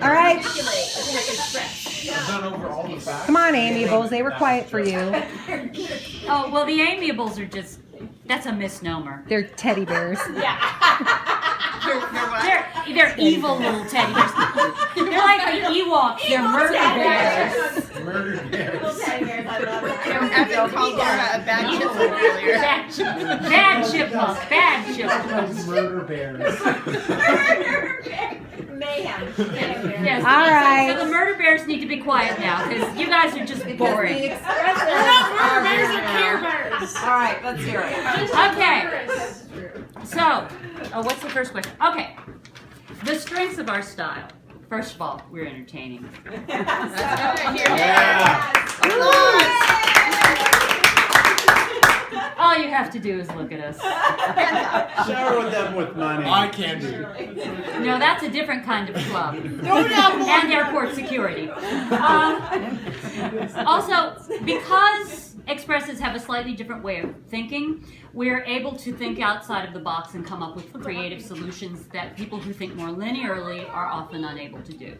All right. I've done over all the facts. Come on, amiables. They were quiet for you. Oh, well, the amiables are just, that's a misnomer. They're teddy bears. They're evil little teddy bears. They're like the Ewoks. They're murder bears. Murder bears. Evan called Laura a bad chipmunk earlier. Bad chipmunk. Bad chipmunk. Murder bears. Mayhem. Yes. All right. So the murder bears need to be quiet now because you guys are just boring. We're not murder bears or care bears. All right, let's hear it. Okay. So, what's the first question? Okay. The strengths of our style. First of all, we're entertaining. All you have to do is look at us. Shower them with money. I can do. No, that's a different kind of club. And airport security. Also, because Expressives have a slightly different way of thinking, we're able to think outside of the box and come up with creative solutions that people who think more linearly are often unable to do.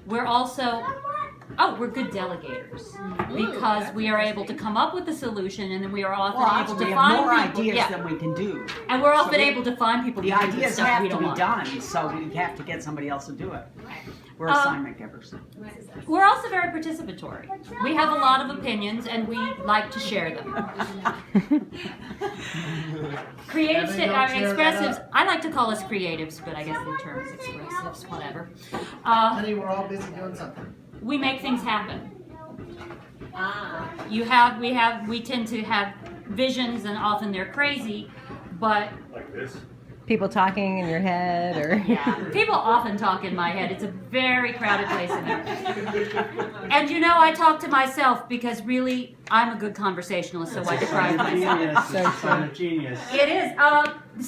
We're also, we're good delegators because we are able to come up with a solution and then we are often able to find more people. ideas than we can do. And we're often able to find people The who do the ideas stuff have we to don't be want. done, so we have to get somebody else to do it. We're assignment givers. We're also very participatory. We have a lot of opinions and we like to share them. Expressives, I like to call us creatives, but I guess the term is expressives, whatever. Honey, we're all busy doing something. We make things happen. We tend to have visions and often they're crazy, but Like this? People talking in your head, or people often talk in my head. It's a very crowded place in there. And I talk to myself because really, I'm a good conversationalist, so I deprive myself. So Sign of genius. It is.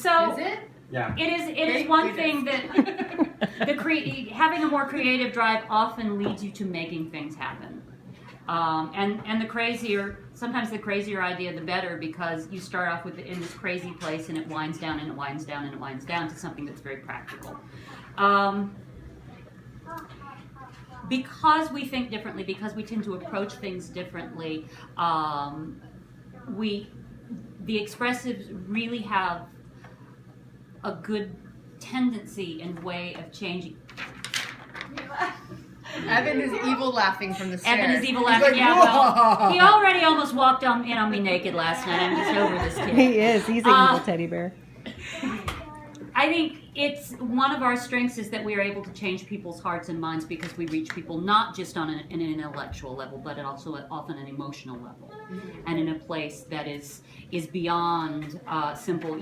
So Is it? Yeah. it is one thing that having a more creative drive often leads you to making things happen. And sometimes the crazier idea, the better, because you start off in this crazy place and it winds down and it winds down and it winds down to something that's very practical. Because we think differently, because we tend to approach things differently, the expressives really have a good tendency and way of changing. Evan is evil laughing from the stairs. Evan is evil laughing. Well, he already almost walked in on me naked last night. I'm just over this kid. he is. He's an evil teddy bear. I think it's one of our strengths is that we are able to change people's hearts and minds because we reach people not just on an intellectual level, but also often an emotional level, and in a place that is beyond simple.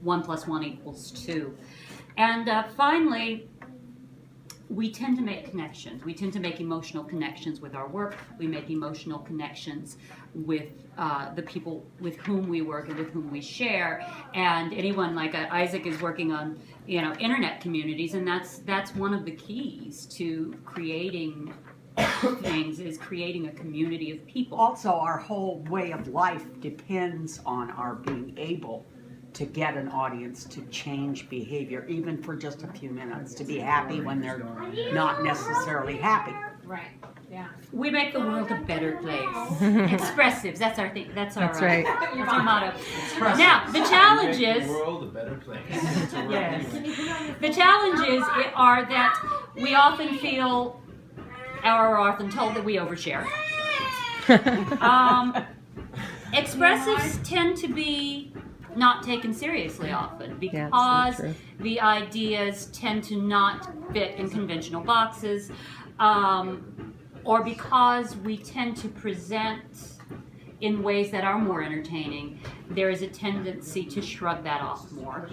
1 + 1 = 2. And finally, we tend to make connections. We tend to make emotional connections with our work. We make emotional connections with the people with whom we work and with whom we share. And anyone like Isaac is working on, internet communities, and that's one of the keys to creating things is creating a community of people. Also, our whole way of life depends on our being able to get an audience to change behavior, even for just a few minutes, to be happy when they're not necessarily happy. Right. Yeah. We make the world a better place. Expressives, that's our thing. That's right. That's our motto. Now, the challenges. The world a better place. Yes. The challenges are that we often feel, or are often told that we overshare. Expressives tend to be not taken seriously often because the ideas tend to not fit in conventional boxes, or because we tend to present in ways that are more entertaining. There is a tendency to shrug that off more.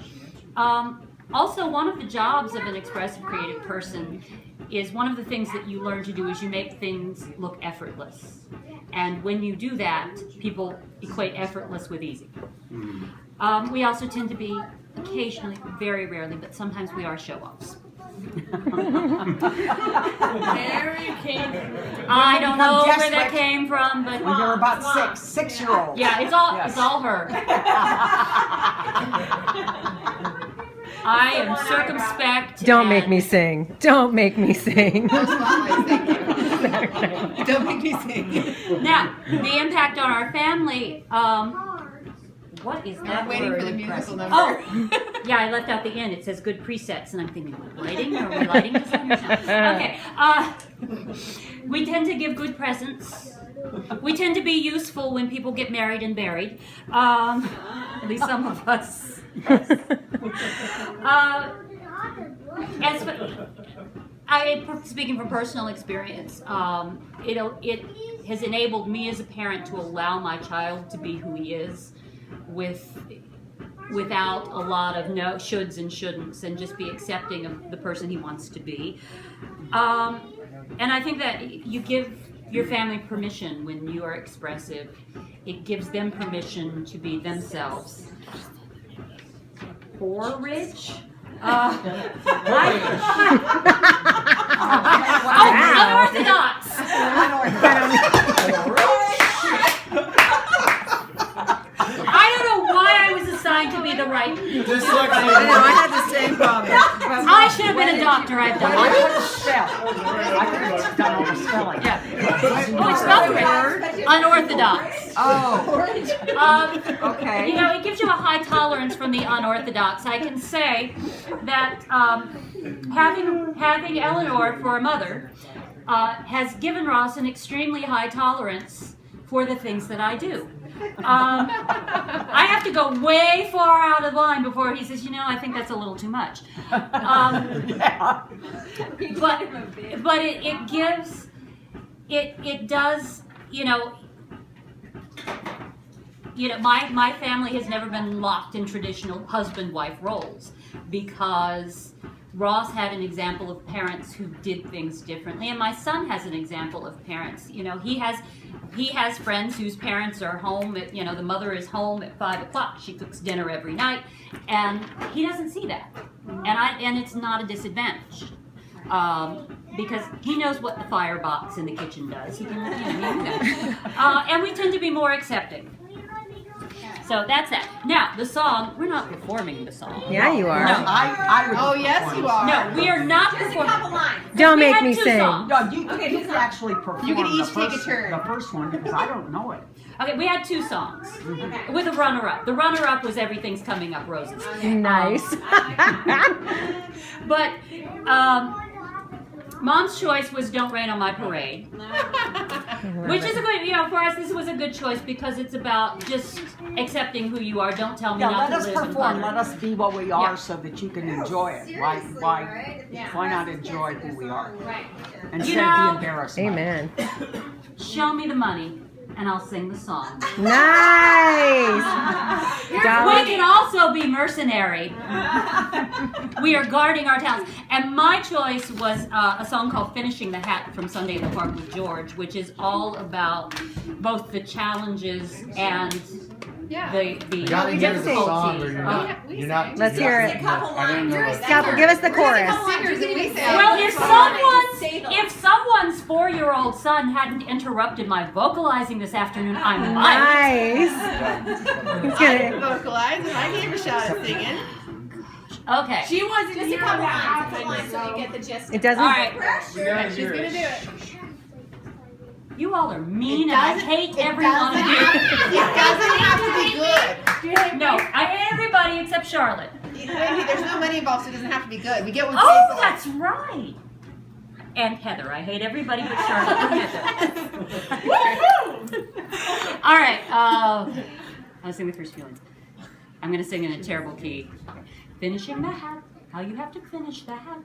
Also, one of the jobs of an expressive creative person is one of the things that you learn to do is you make things look effortless. And when you do that, people equate effortless with easy. We also tend to be occasionally, very rarely, but sometimes we are show-offs. I don't know where that came from, but When you're about 6-year-olds. yeah, it's all her. I am circumspect. Don't make and- me sing. Don't make me sing. Thank you. Don't make me sing. Now, the impact on our family. What is that I'm waiting word? for the musical number. Oh, yeah, I left out the end. It says good presets, and I'm thinking, lighting? Are we lighting this on? Okay. We tend to give good presents. We tend to be useful when people get married and buried. At least some of us. Speaking from personal experience, it has enabled me as a parent to allow my child to be who he is, without a lot of no shoulds and shouldn'ts, and just be accepting of the person he wants to be. And I think that you give your family permission when you are expressive. It gives them permission to be themselves. Poor rich. Unorthodox. I don't know why I was assigned to be the right. I had the same problem. I should have been a doctor. I've done I it. could have spelled. I could have done all the spelling. Yeah. Oh, it's spelled right. Unorthodox. Oh, okay. You know, it gives you a high tolerance from the unorthodox. I can say that having Eleanor for a mother has given Ross an extremely high tolerance for the things that I do. I have to go way far out of line before he says, I think that's a little too much. But it gives, it does, my family has never been locked in traditional husband-wife roles, because Ross had an example of parents who did things differently, and my son has an example of parents. He has friends whose parents are home at, the mother is home at 5 o'clock. She cooks dinner every night, and he doesn't see that, and it's not a disadvantage. Because he knows what the firebox in the kitchen does. He can, and we tend to be more accepting. So that's that. Now, the song, we're not performing the song. Yeah, you are. No. I would Oh, yes, you are. No, we are not performing. Don't We make had me two sing. songs. No, you can actually perform You can each the take a first, turn. the first one, because I don't know it. Okay, we had two songs with a runner-up. The runner-up was Everything's Coming Up Roses. Nice. But Mom's choice was Don't Rain on My Parade. Which is a good, for us, this was a good choice because it's about just accepting who you are. Don't tell me Yeah, not let to us live in perform. Let poverty. us be what we are, Yeah. so that you can enjoy it. Why not enjoy who we are? Right. Instead of be embarrassed. by it. Amen. Show me the money, and I'll sing the song. Nice. We Dollar. can also be mercenary. We are guarding our talents. And my choice was a song called Finishing the Hat from Sunday in the Park with George, which is all about both the challenges and the You gotta hear the difficulty. song, or you're not. we You're not. sang. Let's you're hear not- it. I don't know. Couple, give us the chorus. Singers that we say. Well, if someone's 4-year-old son hadn't interrupted my vocalizing this afternoon, I might. Nice. He's I gonna. didn't vocalize, and I gave a shot at singing. Okay. She wants to hear that half the line so you get the gist. It doesn't. All right. We gotta She's hear gonna it. do it. You all are mean, and I hate every one of you. It doesn't have to be good. No, I hate everybody except Charlotte. There's no money involved, so it doesn't have to be good. We get what we Oh, pay for. that's right. And Heather. I hate everybody but Charlotte and Heather. All right. I'll sing the first few lines. I'm going to sing in a terrible key. Finishing the hat. How you have to finish the hat.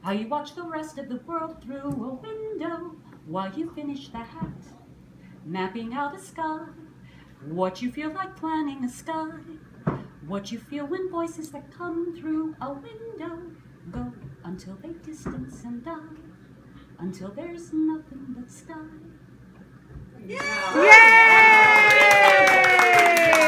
How you watch the rest of the world through a window while you finish the hat. Mapping out a sky. What you feel like planning a sky. What you feel when voices that come through a window go until they distance and die, until there's nothing but sky. Yay!